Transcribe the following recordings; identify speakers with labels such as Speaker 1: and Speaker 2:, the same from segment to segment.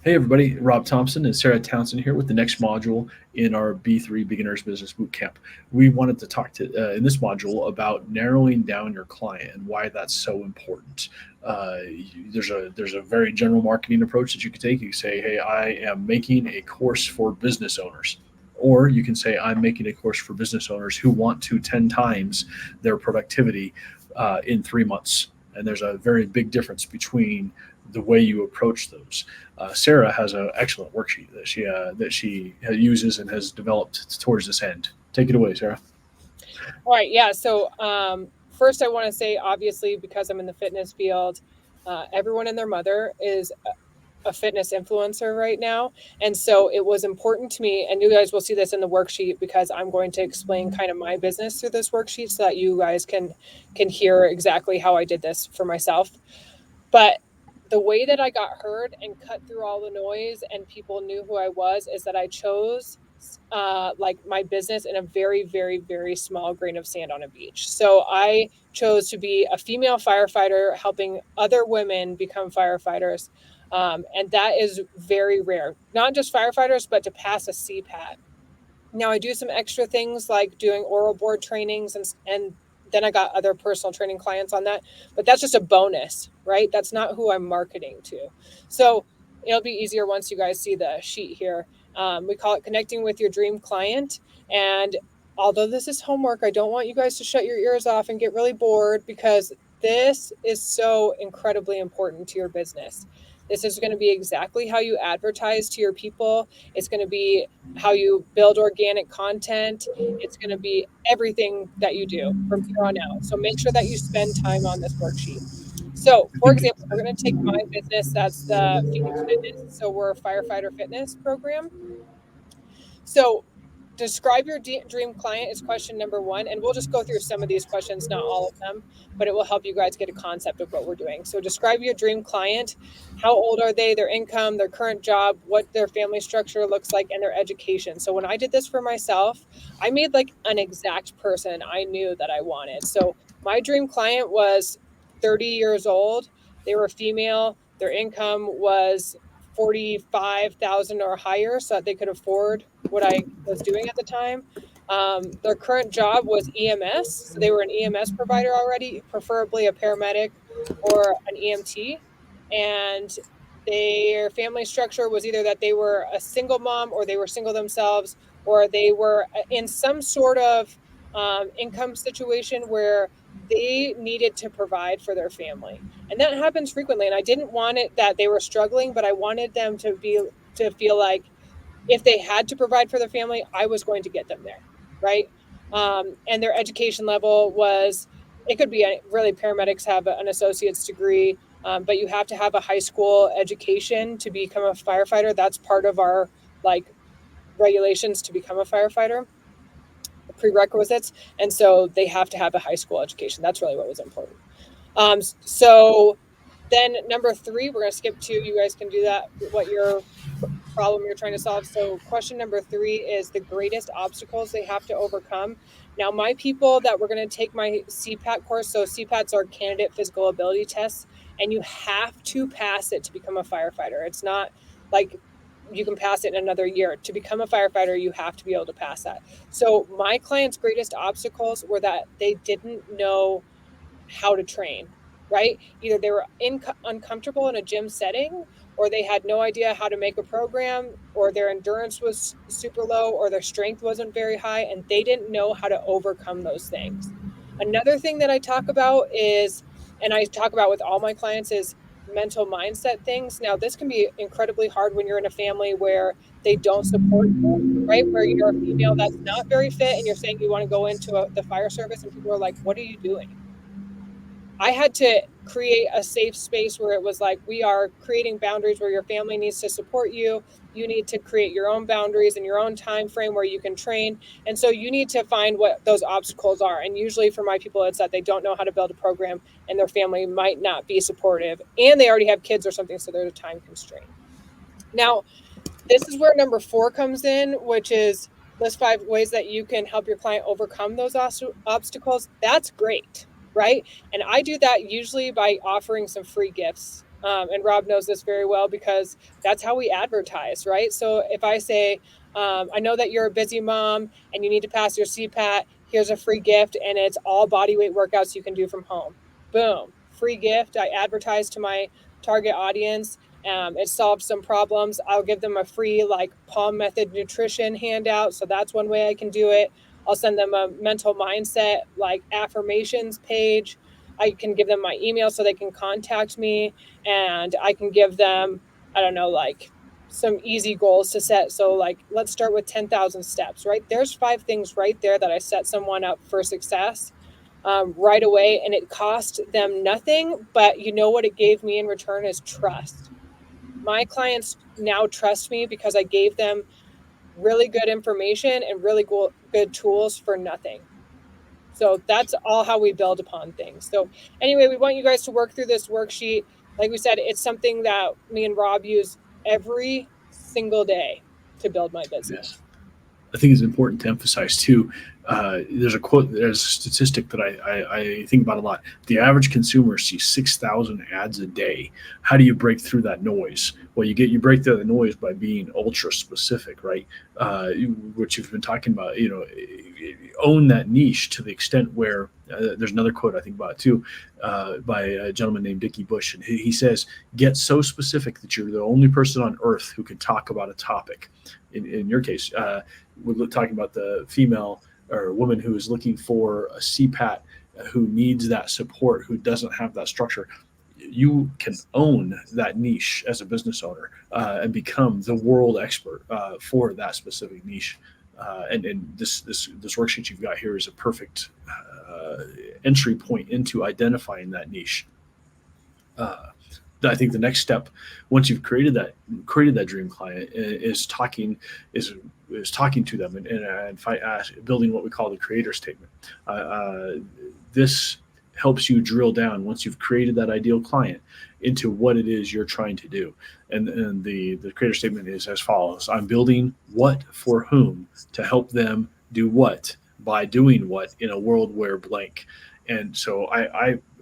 Speaker 1: Hey everybody, Rob Thompson and Sarah Townsend here with the next module in our B3 Beginners Business Bootcamp. We wanted to talk to in this module about narrowing down your client and why that's so important. Uh, there's a very general marketing approach that you can take. You can say, "Hey, I am making a course for business owners," or you can say, "I'm making a course for business owners who want to 10 times their productivity in 3 months." And there's a very big difference between the way you approach those. Sarah has an excellent worksheet that she uses and has developed towards this end. Take it away, Sarah.
Speaker 2: All right, yeah. So first, I want to say, obviously, because I'm in the fitness field, everyone and their mother is a fitness influencer right now, and so it was important to me. And you guys will see this in the worksheet because I'm going to explain kind of my business through this worksheet so that you guys can hear exactly how I did this for myself. But the way that I got heard and cut through all the noise and people knew who I was is that I chose like my business in a very, very, very small grain of sand on a beach. So I chose to be a female firefighter helping other women become firefighters. And that is very rare, not just firefighters, but to pass a CPAT. Now I do some extra things like doing oral board trainings and then I got other personal training clients on that, but that's just a bonus, right? That's not who I'm marketing to. So it'll be easier once you guys see the sheet here. We call it connecting with your dream client. And although this is homework, I don't want you guys to shut your ears off and get really bored because this is so incredibly important to your business. This is going to be exactly how you advertise to your people. It's going to be how you build organic content. It's going to be everything that you do from here on out. So make sure that you spend time on this worksheet. So,
Speaker 1: I
Speaker 2: for
Speaker 1: think
Speaker 2: example, we're going to take my business, that's the Phoenix Fitness. So, we're a firefighter fitness program. So, describe your dream client is question number one. And we'll just go through some of these questions, not all of them, but it will help you guys get a concept of what we're doing. So, describe your dream client. How old are they, their income, their current job, what their family structure looks like, and their education. So, when I did this for myself, I made like an exact person I knew that I wanted. So, my dream client was 30 years old. They were female. Their income was 45,000 or higher so that they could afford what I was doing at the time. Their current job was EMS. So they were an EMS provider already, preferably a paramedic or an EMT. And their family structure was either that they were a single mom or they were single themselves or they were in some sort of income situation where they needed to provide for their family. And that happens frequently. And I didn't want it that they were struggling, but I wanted them to feel like if they had to provide for their family, I was going to get them there, right? And their education level was, it could be really paramedics have an associate's degree, but you have to have a high school education to become a firefighter. That's part of our like regulations to become a firefighter, prerequisites. And so they have to have a high school education. That's really what was important. So then number three, we're going to skip two. You guys can do that, what your problem you're trying to solve. So question number three is the greatest obstacles they have to overcome. Now, my people that we're going to take my CPAT course, so CPATs are candidate physical ability tests, and you have to pass it to become a firefighter. It's not like you can pass it in another year. To become a firefighter, you have to be able to pass that. So my clients' greatest obstacles were that they didn't know how to train, right? Either they were uncomfortable in a gym setting, or they had no idea how to make a program, or their endurance was super low, or their strength wasn't very high, and they didn't know how to overcome those things. Another thing that I talk about is, and I talk about with all my clients, is mental mindset things. Now, this can be incredibly hard when you're in a family where they don't support you, right? Where you're a female that's not very fit and you're saying you want to go into the fire service, and people are like, what are you doing? I had to create a safe space where it was like, we are creating boundaries where your family needs to support you. You need to create your own boundaries and your own time frame where you can train. And so you need to find what those obstacles are. And usually for my people, it's that they don't know how to build a program and their family might not be supportive and they already have kids or something. So there's a time constraint. Now, this is where number four comes in, which is list 5 ways that you can help your client overcome those obstacles. That's great, right? And I do that usually by offering some free gifts And Rob knows this very well because that's how we advertise, right? So if I say, I know that you're a busy mom and you need to pass your CPAT, here's a free gift, and it's all body weight workouts you can do from home. Boom, free gift. I advertise to my target audience. It solves some problems. I'll give them a free like Palm Method nutrition handout. So that's one way I can do it. I'll send them a mental mindset like affirmations page. I can give them my email so they can contact me, and I can give them, I don't know, like some easy goals to set. So like, let's start with 10,000 steps, right? There's 5 things right there that I set someone up for success right away. And it cost them nothing, but you know what it gave me in return is trust. My clients now trust me because I gave them really good information and really good tools for nothing. So that's all how we build upon things. So anyway, we want you guys to work through this worksheet. Like we said, it's something that me and Rob use every single day to build my business.
Speaker 1: I think it's important to emphasize too. There's a statistic that I think about a lot. The average consumer sees 6,000 ads a day. How do you break through that noise? Well, you break through the noise by being ultra specific, right? Which you've been talking about. Own that niche to the extent where there's another quote I think about too, by a gentleman named Dickie Bush, and he says, "Get so specific that you're the only person on earth who can talk about a topic." In your case, we're talking about the female or woman who is looking for a CPAT, who needs that support, who doesn't have that structure. You can own that niche as a business owner and become the world expert for that specific niche. And this worksheet you've got here is a perfect entry point into identifying that niche. I think the next step, once you've created that dream client, is talking to them and building what we call the creator statement. This helps you drill down, once you've created that ideal client, into what it is you're trying to do. And the creator statement is as follows: I'm building what for whom to help them do what by doing what in a world where blank. And so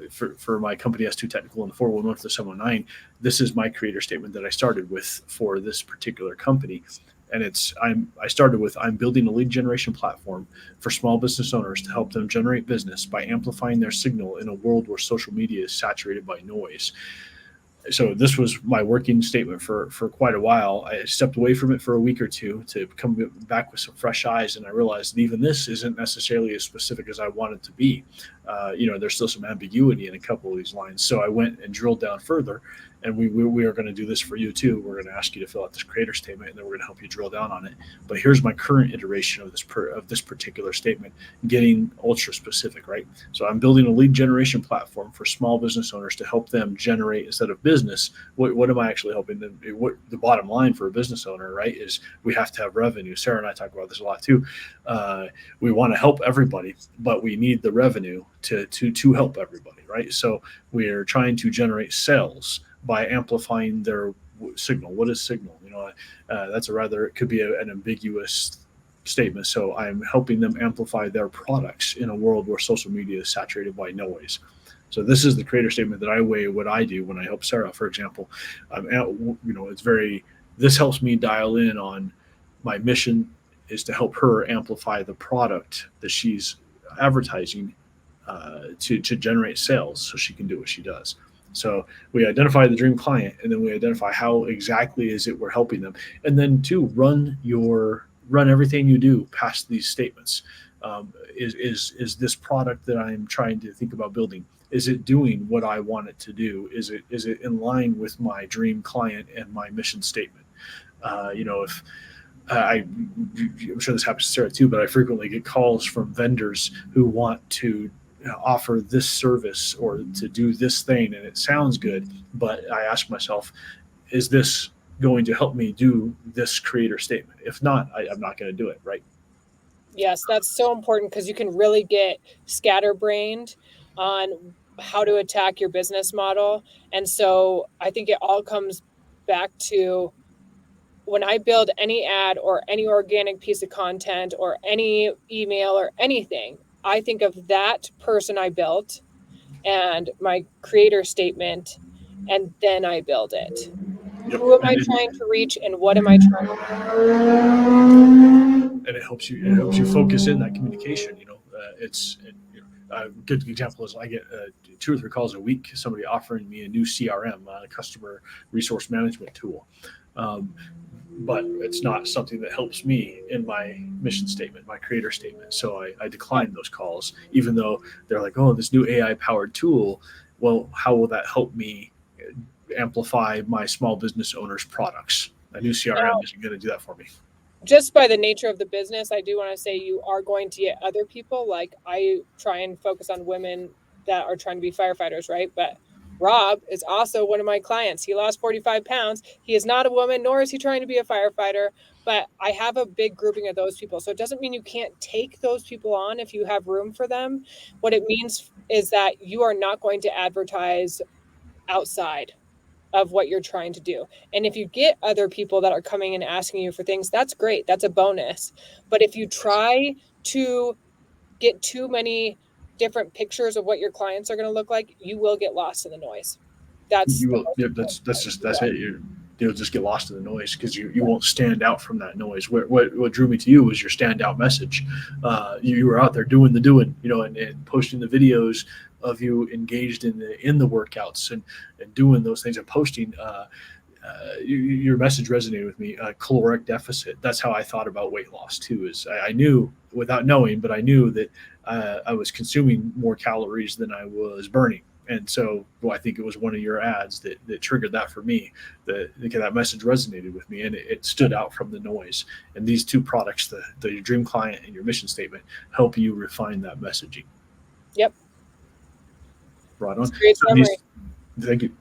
Speaker 1: for my company S2 Technical and the 411 for the 719, this is my creator statement that I started with for this particular company. And I started with, I'm building a lead generation platform for small business owners to help them generate business by amplifying their signal in a world where social media is saturated by noise. So this was my working statement for quite a while. I stepped away from it for a week or two to come back with some fresh eyes, and I realized that even this isn't necessarily as specific as I wanted to be. There's still some ambiguity in a couple of these lines. So I went and drilled down further, and we are going to do this for you too. We're going to ask you to fill out this creator statement, and then we're going to help you drill down on it. But here's my current iteration of this particular statement, getting ultra specific, right? So I'm building a lead generation platform for small business owners to help them generate, instead of business, what am I actually helping them? What the bottom line for a business owner, right, is we have to have revenue. Sarah and I talk about this a lot too. We want to help everybody, but we need the revenue to help everybody, right? So we're trying to generate sales by amplifying their signal. What is signal? It could be an ambiguous statement. So I'm helping them amplify their products in a world where social media is saturated by noise. So this is the creator statement that I weigh what I do when I help Sara, for example. This helps me dial in on my mission is to help her amplify the product that she's advertising to generate sales so she can do what she does. So we identify the dream client, and then we identify how exactly is it we're helping them. And then run everything you do past these statements. Is this product that I'm trying to think about building, is it doing what I want it to do? Is it in line with my dream client and my mission statement? If I'm sure this happens to Sarah too, but I frequently get calls from vendors who want to offer this service or to do this thing, and it sounds good, but I ask myself, is this going to help me do this creator statement? If not, I'm not going to do it, right?
Speaker 2: Yes, that's so important because you can really get scatterbrained on how to attack your business model. And so I think it all comes back to, when I build any ad or any organic piece of content or any email or anything, I think of that person I built and my creator statement and then I build it.
Speaker 1: Yep.
Speaker 2: Who am I trying to reach, and what am I trying to
Speaker 1: And it helps you focus in that communication. A good example is I get 2 or 3 calls a week, somebody offering me a new CRM, customer resource management tool. But it's not something that helps me in my mission statement, my creator statement. So I decline those calls, even though they're like, oh, this new AI powered tool. Well, how will that help me amplify my small business owner's products? A new CRM isn't going to do that for me.
Speaker 2: Just by the nature of the business, I do want to say you are going to get other people. Like, I try and focus on women that are trying to be firefighters, right? But Rob is also one of my clients. He lost 45 pounds. He is not a woman, nor is he trying to be a firefighter. But I have a big grouping of those people. So it doesn't mean you can't take those people on if you have room for them. What it means is that you are not going to advertise outside of what you're trying to do. And if you get other people that are coming and asking you for things, that's great. That's a bonus. But if you try to get too many different pictures of what your clients are going to look like, you will get lost in the noise. That's
Speaker 1: You will. Yep, that's it. You'll just get lost in the noise because you won't stand out from that noise. What drew me to you was your standout message. You were out there doing the doing, and posting the videos of you engaged in the workouts and doing those things and posting. Your message resonated with me. Caloric deficit. That's how I thought about weight loss too. Is I knew without knowing, but I knew that I was consuming more calories than I was burning. And so I think it was one of your ads that triggered that for me. That message resonated with me, and it stood out from the noise. And these 2 products, your dream client and your mission statement, help you refine that messaging.
Speaker 2: Yep.
Speaker 1: Right on.
Speaker 2: Great summary.
Speaker 1: Thank you.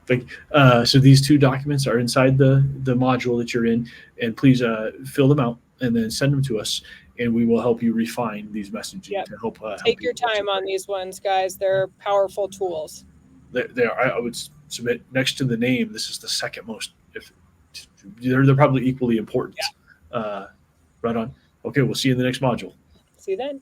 Speaker 1: So these 2 documents are inside the module that you're in, and please fill them out and then send them to us, and we will help you refine these messaging to help.
Speaker 2: Take your time on these ones, guys. They're powerful tools.
Speaker 1: They are. I would submit next to the name. This is the second most. If they're probably equally important.
Speaker 2: Yeah.
Speaker 1: Right on. Okay, we'll see you in the next module.
Speaker 2: See you then.